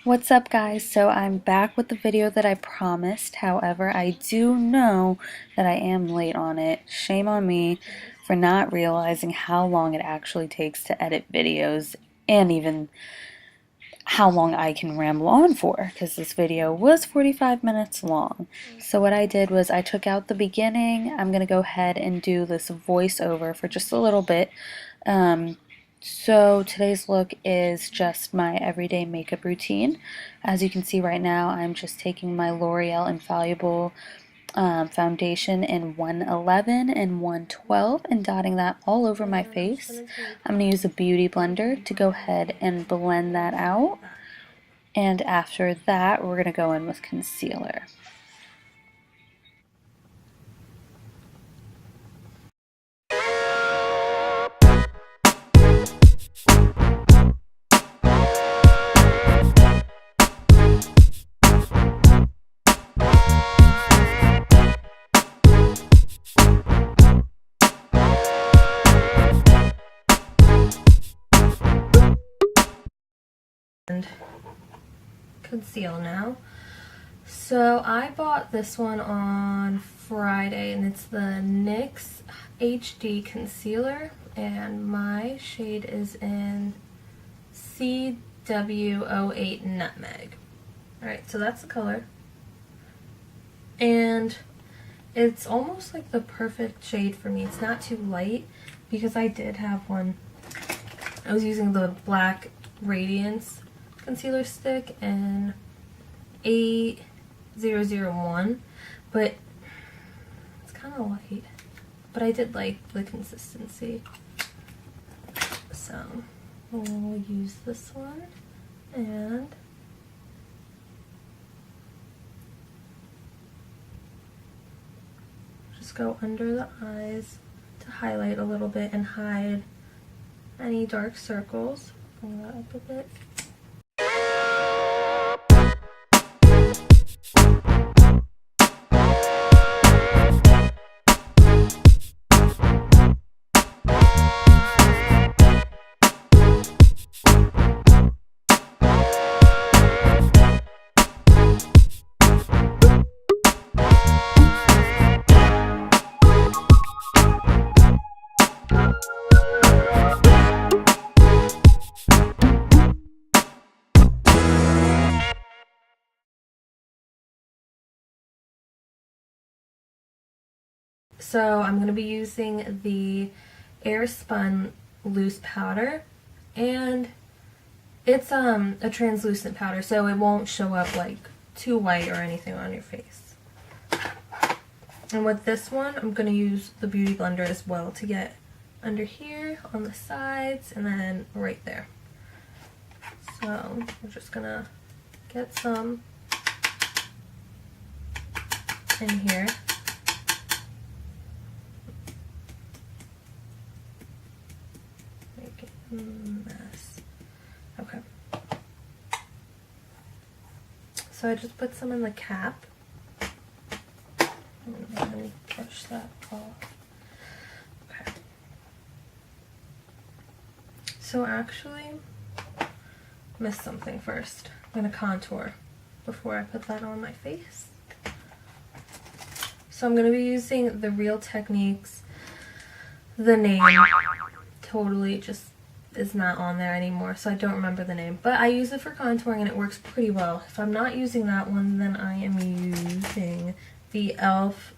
What's up, guys? So I'm back with the video that I promised. However, I do know that I am late on it. Shame on me for not realizing how long it actually takes to edit videos and even how long I can ramble on for, because this video was 45 minutes long. So what I did was I took out the beginning. I'm going to go ahead and do this voiceover for just a little bit. So today's look is just my everyday makeup routine. As you can see right now, I'm just taking my L'Oreal Infallible foundation in 111 and 112 and dotting that all over my face. I'm going to use a beauty blender to go ahead and blend that out. And after that, we're going to go in with concealer. And conceal now. So I bought this one on Friday and it's the NYX HD concealer and my shade is in CW08 Nutmeg. Alright, so that's the color. And it's almost like the perfect shade for me. It's not too light because I did have one. I was using the Black Radiance concealer stick in 8001, but it's kind of light, but I did like the consistency, so we'll use this one and just go under the eyes to highlight a little bit and hide any dark circles. Bring that up a bit. So I'm going to be using the Airspun loose powder, and it's a translucent powder, so it won't show up like too white or anything on your face. And with this one, I'm going to use the Beauty Blender as well to get under here, on the sides, and then right there. So we're just going to get some in here. Mess. Okay. So I just put some in the cap. Let me brush that off. Okay. So actually, missed something first. I'm gonna contour before I put that on my face. So I'm gonna be using the Real Techniques. The name totally just is not on there anymore, so I don't remember the name, but I use it for contouring and it works pretty well. If I'm not using that one, then I am using the e.l.f.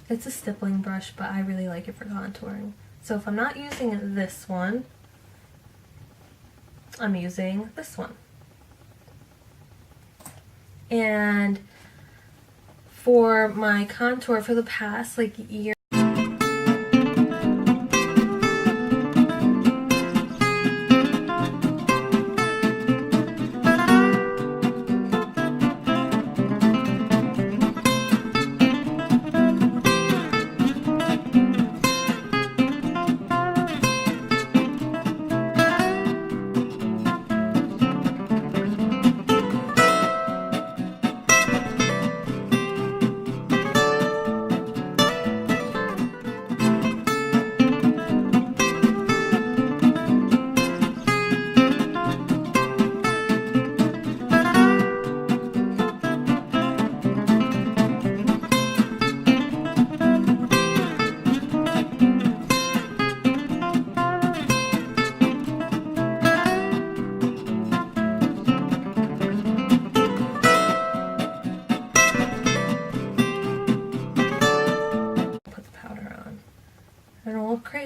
It's a stippling brush, but I really like it for contouring. So if I'm not using this one, I'm using this one. And for my contour for the past like year,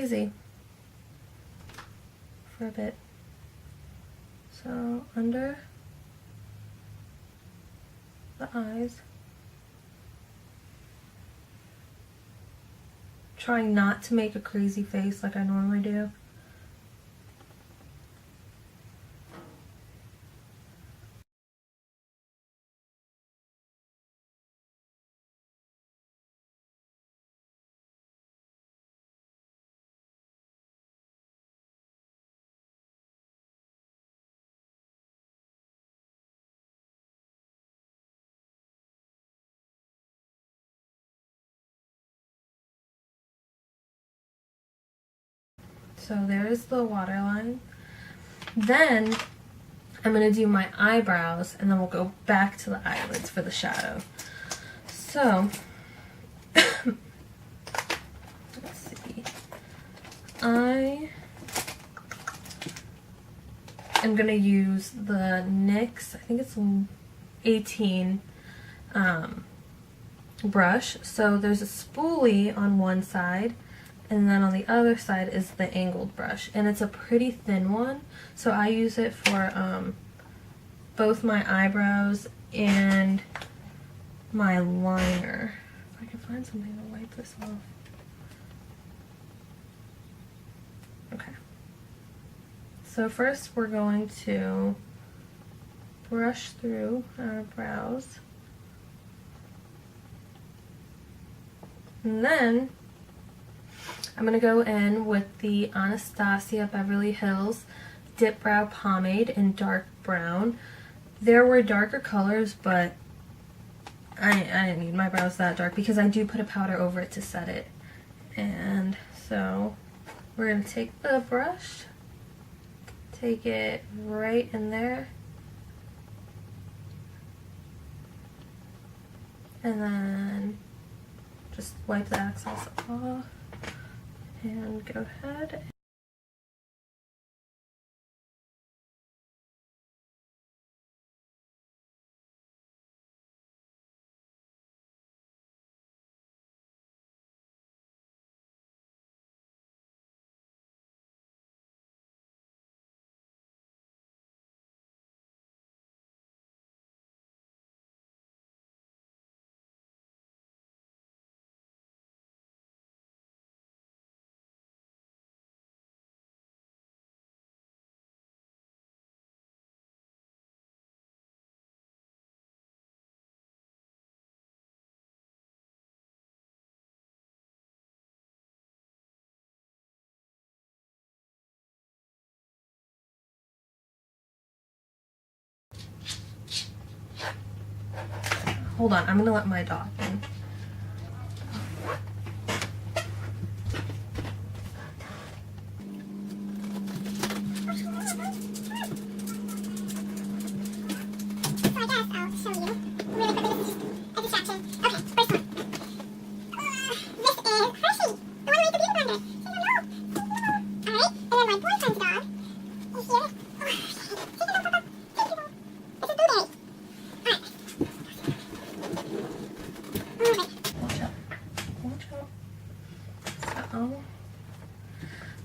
easy for a bit. So under the eyes, trying not to make a crazy face like I normally do. So there's the waterline. Then I'm going to do my eyebrows, and then we'll go back to the eyelids for the shadow. So, let's see. I am going to use the NYX, I think it's 18 brush. So there's a spoolie on one side, and then on the other side is the angled brush, and it's a pretty thin one, so I use it for both my eyebrows and my liner. If I can find something to wipe this off. Okay. So first we're going to brush through our brows, and then I'm going to go in with the Anastasia Beverly Hills Dip Brow Pomade in dark brown. There were darker colors, but I didn't need my brows that dark because I do put a powder over it to set it. And so we're going to take the brush, take it right in there, and then just wipe the excess off. And go ahead. Hold on, I'm gonna let my dog in.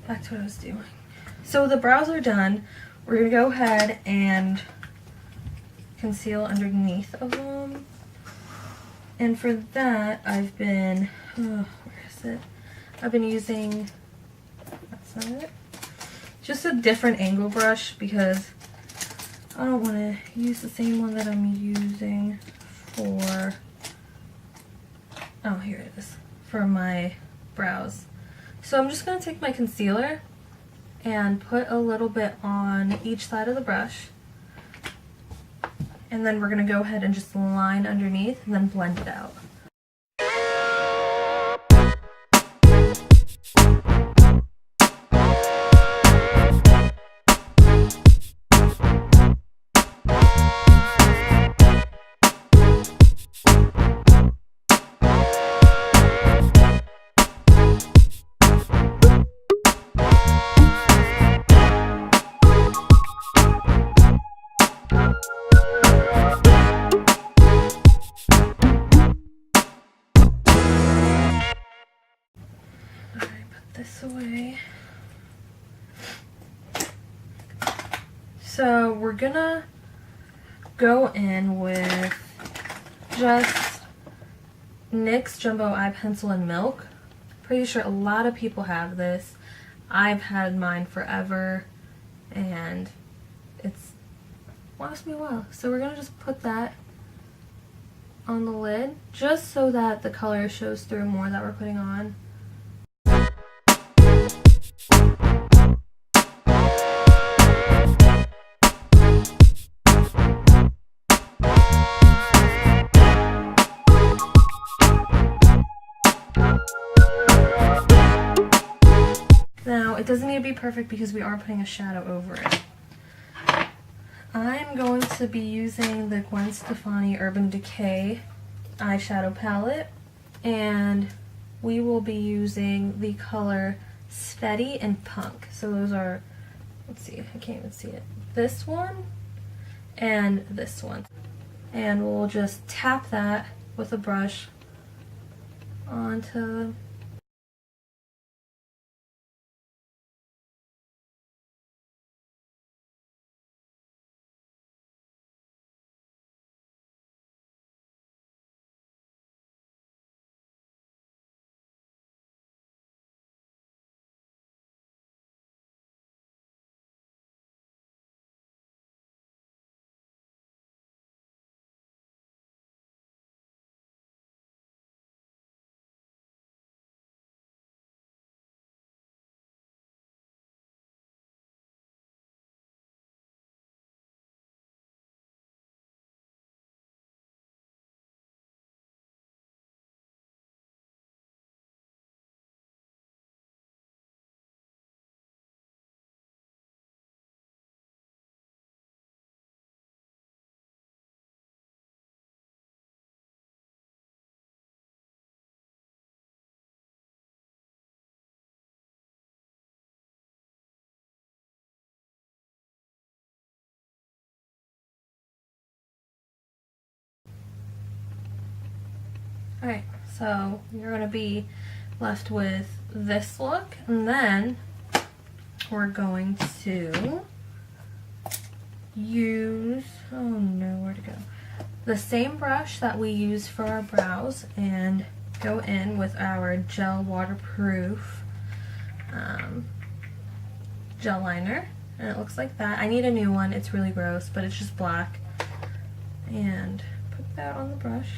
Back to what I was doing. So the brows are done. We're going to go ahead and conceal underneath of them. And for that, I've been, where is it? I've been using, that's not it, just a different angle brush because I don't want to use the same one that I'm using for, oh, here it is, for my brows. So I'm just going to take my concealer and put a little bit on each side of the brush. And then we're going to go ahead and just line underneath and then blend it out. So we're gonna go in with just NYX Jumbo Eye Pencil and Milk. Pretty sure a lot of people have this. I've had mine forever and it's lasts me a while. So we're gonna just put that on the lid just so that the color shows through more that we're putting on. Now, it doesn't need to be perfect because we are putting a shadow over it. I'm going to be using the Gwen Stefani Urban Decay eyeshadow palette, and we will be using the color Steady and Punk. So those are, let's see, I can't even see it. This one and this one. And we'll just tap that with a brush onto Alright, so you're going to be left with this look, and then we're going to use, oh no, where to go? The same brush that we use for our brows and go in with our gel waterproof gel liner, and it looks like that. I need a new one, it's really gross, but it's just black. And put that on the brush.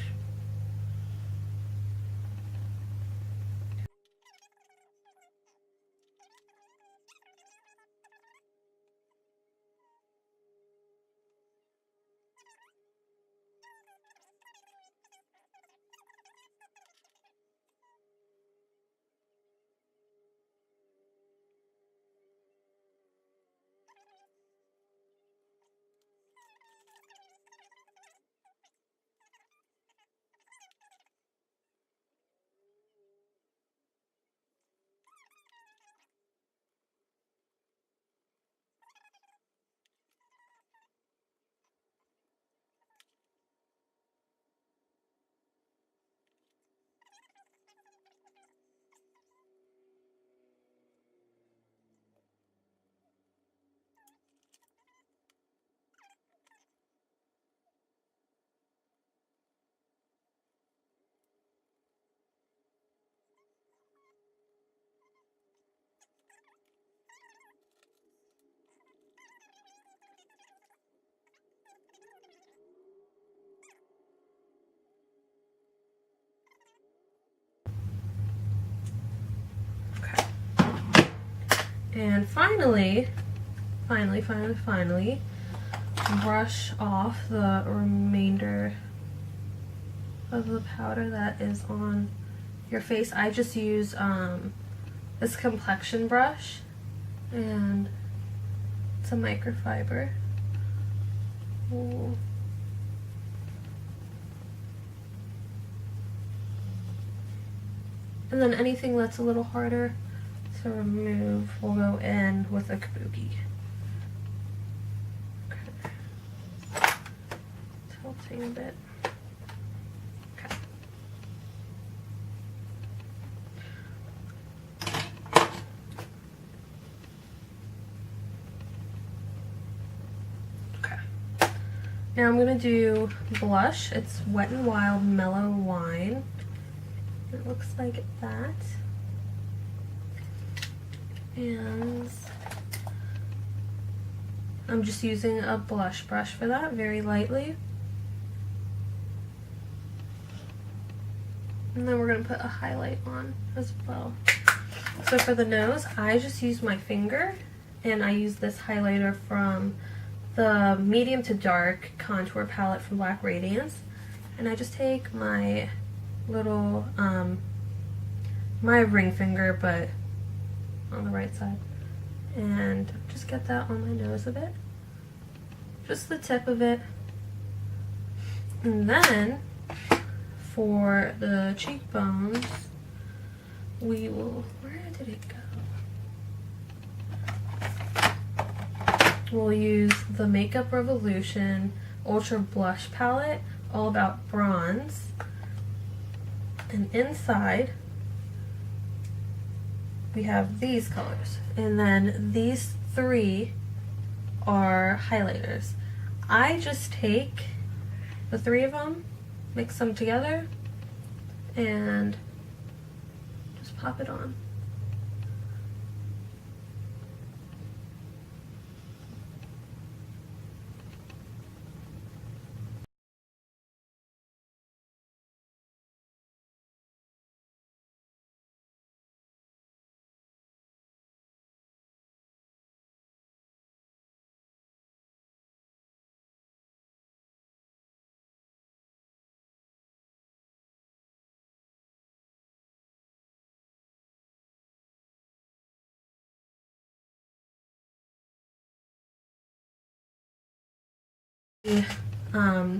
And finally, brush off the remainder of the powder that is on your face. I just use this complexion brush, and it's a microfiber. Ooh. And then anything that's a little harder to remove, we'll go in with a kabuki. Okay. Tilting a bit. Okay. Now I'm going to do blush. It's Wet n Wild Mellow Wine. It looks like that. And I'm just using a blush brush for that, very lightly. And then we're going to put a highlight on as well. So for the nose, I just use my finger, and I use this highlighter from the medium to dark contour palette from Black Radiance. And I just take my little, my ring finger, but on the right side, and just get that on my nose a bit. Just the tip of it. And then for the cheekbones, we will, where did it go? We'll use the Makeup Revolution Ultra Blush Palette, all about bronze. And inside, we have these colors. And then these three are highlighters. I just take the three of them, mix them together, and just pop it on.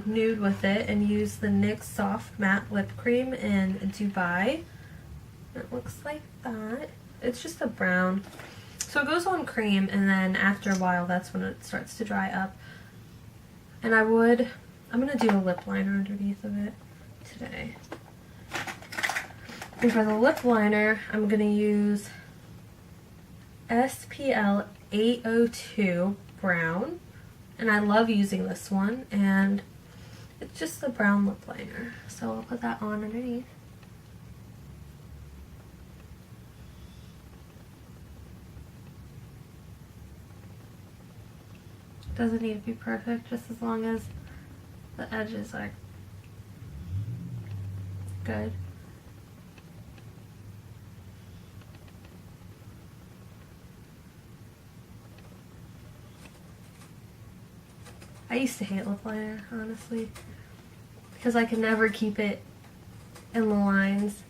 Nude with it and use the NYX Soft Matte Lip Cream in Dubai. It looks like that. It's just a brown. So it goes on cream, and then after a while that's when it starts to dry up. And I'm going to do a lip liner underneath of it today. And for the lip liner, I'm going to use SPL 802 Brown. And I love using this one, and it's just a brown lip liner. So I'll put that on underneath. Doesn't need to be perfect, just as long as the edges are good. I used to hate lip liner, honestly, because I could never keep it in the lines.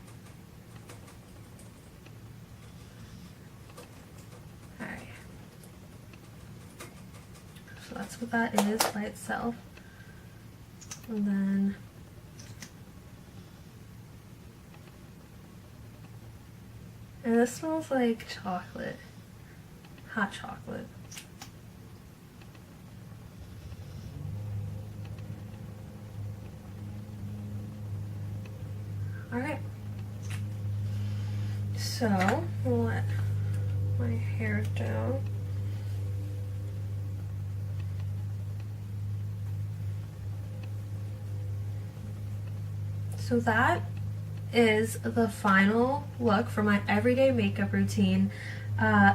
Alright. So that's what that is by itself. And then this smells like chocolate. Hot chocolate. Alright, so we'll let my hair down. So that is the final look for my everyday makeup routine.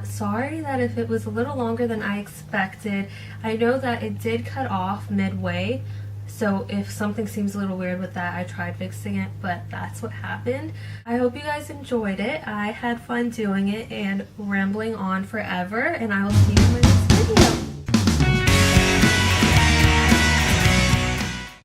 Sorry that if it was a little longer than I expected. I know that it did cut off midway. So if something seems a little weird with that, I tried fixing it, but that's what happened. I hope you guys enjoyed it. I had fun doing it and rambling on forever, and I will see you in my next video.